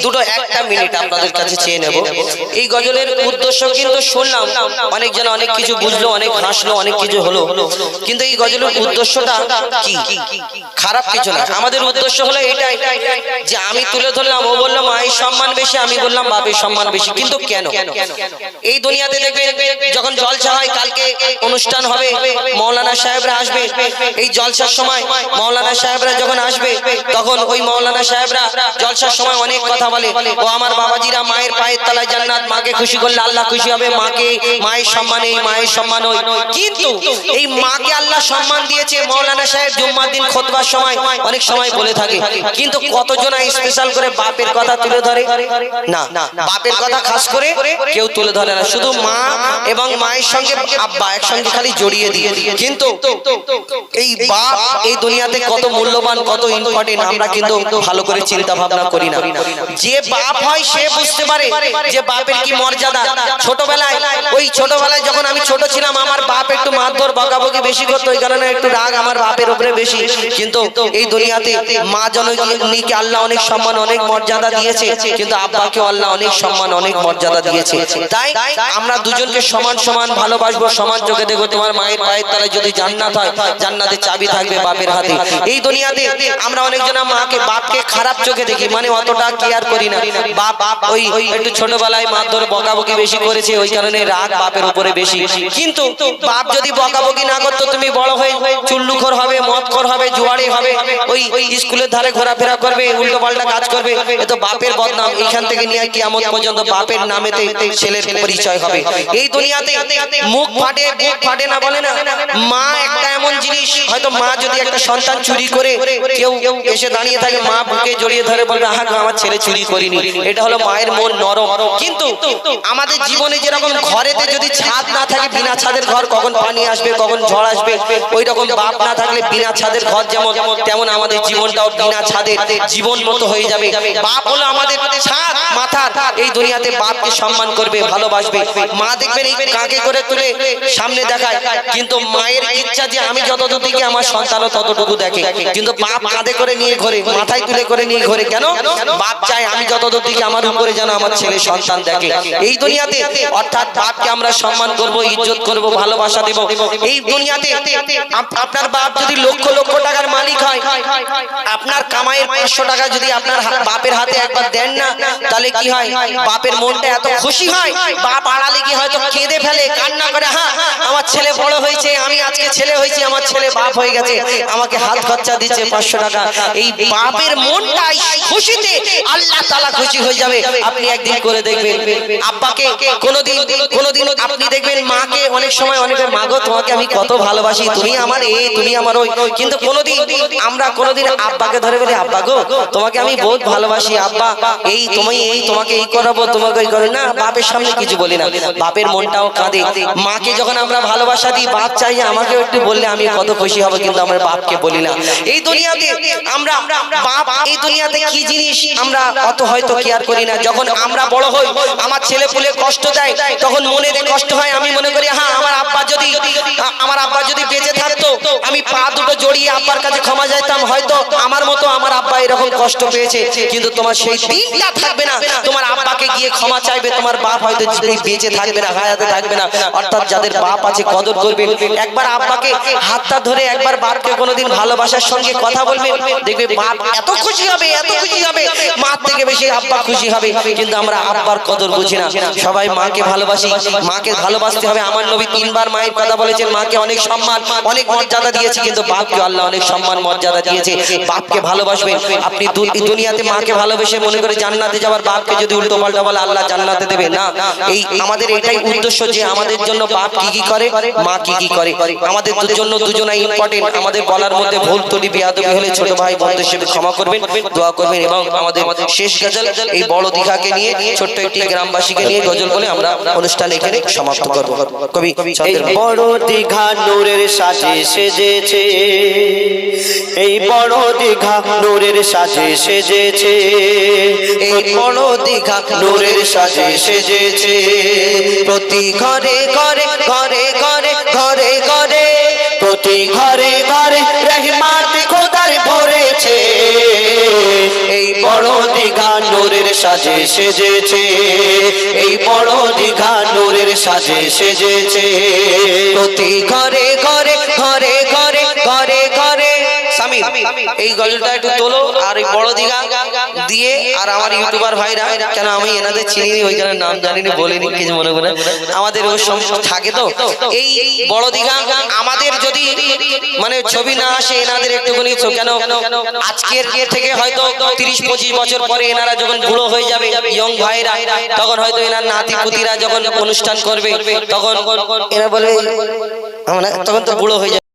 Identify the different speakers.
Speaker 1: দুটো একটা মিনিট আপনাদের কাছে চেয়ে নেব। এই গজলের উদ্দেশ্য কিন্তু শুনলাম, অনেকজন অনেক কিছু বুঝলো, অনেক হাসলো, অনেক কিছু হলো, কিন্তু এই গজলের উদ্দেশ্যটা কি? খারাপ কিছু না। আমাদের উদ্দেশ্য হলো এটাই যে আমি তুলে ধরলাম, ও বললো মায়ের সম্মান বেশি, আমি বললাম বাপের সম্মান বেশি। কিন্তু কেন? এই দুনিয়াতে দেখবেন যখন জলসা হয়, কালকে অনুষ্ঠান হবে, মৌলানা সাহেবরা আসবে। এই জলসার সময় মৌলানা সাহেবরা যখন আসবে, তখন ওই মৌলানা সাহেবরা জলসার সময় অনেক কথা বলে। ও আমার বাবাজিরা, মায়ের পায়ের তলায় জান্নাত, মাকে খুশি করলে আল্লাহ খুশি হবে, মাকে মায়ের সম্মান এই, মায়ের সম্মান ওই। কিন্তু এই মাকে আল্লাহ সম্মান দিয়েছে, মৌলানা সাহেব জুম্মার দিন খুতবার সময় অনেক সময় বলে থাকে, কিন্তু কতজন স্পেশাল করে বাপের কথা তুলে ধরে? না, বাপের কথা খাস করে কেউ তুলে ধরে না। শুধু মা এবং মায়ের সঙ্গে আব্বা একসঙ্গে খালি জড়িয়ে দিয়ে। কিন্তু এই বাপ এই দুনিয়াতে কত মূল্যবান, কত ইম্পর্টেন্ট, আমরা কিন্তু ভালো করে চিন্তা ভাবনা করি না। যে বাপ হয় সে বুঝতে পারে যে বাপের কি মর্যাদা। ছোটবেলায় যখন আমি ছোট ছিলাম, আমার বাপ একটু মারধর বকাবকি বেশি করতো, ওই কারণে একটু রাগ আমার বাপের উপরে বেশি। কিন্তু এই দুনিয়াতে মা জননীকে আল্লাহ অনেক সম্মান, অনেক মর্যাদা দিয়েছে, কিন্তু আব্বাকে আল্লাহ অনেক সম্মান, অনেক মর্যাদা দিয়েছে। তাই আমরা দুজনকে সমান সমান ভালোবাসবো, সমান চোখে দেখবো। তোমার মায়ের পায়ের তলায় যদি জান্নাত হয়, জান্নাতের চাবি থাকবে বাপের হাতে। এই দুনিয়াতে আমরা অনেকজনা মাকে, বাপকে খারাপ চোখে দেখি, মানে অতটা কেয়ার করি না। বাপ ওই একটু ছোটবেলায় মারধর বকাবকি বেশি করেছে, ওই কারণে রাগ বাপের উপরে বেশি। কিন্তু বাপ যদি বকাবকি না করতো, তুমি বড় হয়ে চুল্লুখোর হবে, মদখোর হবে, জুয়ারি হবে, ওই স্কুলের ধারে ঘোরাফেরা করবে, উল্টো পাল্টা কাজ করবে, এ তো বাপের বদনাম। এইখান থেকে নিয়ে কিয়ামত পর্যন্ত বাপের নামেতে ছেলের পরিচয় হবে। এই দুনিয়াতে মুখ ফাটে, বুক ফাটে না, বলে না? মা একটা এমন জিনিস, হয়তো মা যদি একটা সন্তান চুরি করে কেউ এসে দাঁড়িয়ে থাকে, মা বুকে জড়িয়ে ধরে বলবে, আহা আমার ছেলে চুরি করিনি। এটা হলো মায়ের মন নরম। কিন্তু আমাদের জীবনে যেরকম ঘরেতে যদি ছাদ না থাকে, বিনা ছাদের ঘর, কখন পানি আসবে, কখন ঝড় আসবে, ওই রকম বাপ না থাকলে বিনা ছাদের ঘর যেমন, তেমন আমাদের জীবনটাও বিনা ছাদের জীবন মতো হয়ে যাবে। বাপ হলো আমাদের ছাদ মাথার। এই দুনিয়াতে বাপকে সম্মান করবে, ভালোবাসবে। মা দেখবেন এই কাকে করে তুলে সামনে দেখায়, কিন্তু মায়ের ইচ্ছা যে আমি যতদূর দিকে আমার সন্তানও ততটুকু দেখে। কিন্তু বাপ কাঁধে করে নিয়ে ঘরে, মাথায় তুলে করে নিয়ে ঘরে। কেন? বাপ চায় আমি যতদূর দিকে আমার উপরে যেন আমার ছেলে সন্তান দেখে। এই দুনিয়াতে অর্থাৎ বাপকে আমরা সম্মান করব, ইজ্জত করব, ভালোবাসা দেব। এই দুনিয়াতে আপনার বাপ যদি লক্ষ লক্ষ টাকার মালিক হয়, আপনার কামাইয়ের 500 টাকা যদি আপনার বাপের হাতে একবার দেন না, তাহলে কি হয়? বাপের মনটা এত খুশি হয়, বাপ আড়ালে কি হয়তো কেঁদে ফেলে, কান্না করে, হ্যাঁ আমার ছেলে বড় হয়েছে, আমি আজকে ছেলে হয়েছি, আমার ছেলে বাপ হয়ে গেছে, আমাকে হাত খরচা দিচ্ছে 500 টাকা। এই বাপের মনটাই খুশিতে আল্লাহ তাআলা খুশি হয়ে যাবে। আপনি একদিন করে দেখবেন আব্বাকে, কোনোদিন আপনি দেখবেন মাকে অনেক সময় অনেকে, মাগো তোমাকে আমি কত ভালোবাসি, তুমি আমার এই, তুমি আমার ওই। কিন্তু কোনোদিন আব্বাকে ধরে বলি, আব্বা গো তোমাকে আমি বহুত ভালোবাসি, আব্বা এই তুমি এই, তোমাকে এই করাবো, তোমাকে এই করে না। বাপের সামনে কিছু বলি না, বাপের মনটাও কাঁদে। মাকে যখন আমরা ভালোবাসা দিই, বাপ চাই আমাকে একটু বললে আমি কত খুশি হব, কিন্তু আমরা বাপকে বলি না। এই দুনিয়াতে আমরা বাপ, এই দুনিয়াতে কি জিনিস আমরা অত হয়তো কেয়ার করি না। যখন আমরা বড় হই, আমার ছেলে পুলে কষ্ট দেয়, তখন মনে কষ্ট হয়। আমি মনে করি, হ্যাঁ আমার আব্বা যদি বেঁচে থাকতো, আমি পা দুটো জড়িয়ে আব্বার কাছে ক্ষমা চাইতাম, হয়তো আমার মতো আমার আব্বা এরকম কষ্ট পেয়েছে। কিন্তু তোমার সেই দিনটা থাকবে না, তোমার আব্বাকে গিয়ে ক্ষমা চাইবে, তোমার বাপ হয়তো বেঁচে থাকবে না, হায়াতে থাকবে না। অর্থাৎ যাদের বাপ আছে কদর করবেন। একবার আব্বাকে হাতটা ধরে একবার বাপকে কোনোদিন ভালোবাসার সঙ্গে কথা বলবেন, দেখবে বাপ এত খুশি হবে, এত খুশি হবে, মা থেকে বেশি আব্বা খুশি হবে। কিন্তু আমরা আব্বার কদর বুঝি না। সবাই মাকে ভালোবাসি, মাকে ভালোবাসতে হবে। আমার নবী 3 বার মায়ের কথা বলেছেন, মাকে অনেক সম্মান, অনেক মর্যাদা দিয়েছে, কিন্তু বাপকে আল্লাহ অনেক সম্মান মর্যাদা দিয়েছে। বাপকে ভালোবাসবেন। আপনি দুনিয়াতে মাকে ভালোবেসে মনে করে জান্নাতে যাওয়ার, বাপকে যদি উল্টো পাল্টা বলে আল্লাহ জান্নাতে দেবে না। এই আমাদের এটাই উদ্দেশ্য যে আমাদের জন্য বাপ কি কি করে, মা কি কি করে। আমাদের জন্য দুজনাই ইম্পর্টেন্ট। আমাদের বলার মধ্যে ভুল ত্রুটি বেয়াদবি হলে ছোট ভাই বোনদের সাথে ক্ষমা করবেন, দোয়া করবেন। এবং আমাদের শেষ গজল এই বড় দীঘাকে নিয়ে, ছোট্ট একটি গ্রামবাসীকে নিয়ে গজল বলে আমরা অনুষ্ঠান এখানে সমাপ্ত করব। কবি
Speaker 2: এই বড় দীঘা নূরের সাজে সেজেছে, এই বড় দীঘা নূরের সাজে সেজেছে,
Speaker 1: এই বড় দীঘা
Speaker 2: নূরের সাজে সেজেছে।
Speaker 1: প্রতি ঘরে ঘরে ঘরে ঘরে ঘরে ঘরে,
Speaker 2: প্রতি ঘরে ঘরে রহমত খোদার ভরেছে। এই বড় দীঘা নূরের সাজে সেজেছে, এই বড় দীঘা নূরের সাজে সেজেছে।
Speaker 1: প্রতি ঘরে ঘরে ঘরে ঘরে ঘরে ঘরে স্বামী এই গজলটা একটু তোলো আর এই বড় দিঘা দিয়ে আর আমার ইউটিউবার ভাইরা, কেন আমি এনাদের চিনি ওইখানে নাম জানিনি বলিনি কিছু মনে করে, আমাদের ওই সমস্ত থাকে তো এই বড় দিঘা আমাদের যদি মানে ছবি না আসে এনাদের একটুখানি কেন আজকের থেকে হয়তো 30-25 বছর পরে এনারা যখন বুড়ো হয়ে যাবে ইয়ং ভাইরা, তখন হয়তো এনার নাতি পুতিরা যখন অনুষ্ঠান করবে তখন এরা বলে আমরা তখন তো বুড়ো হয়ে যাবে।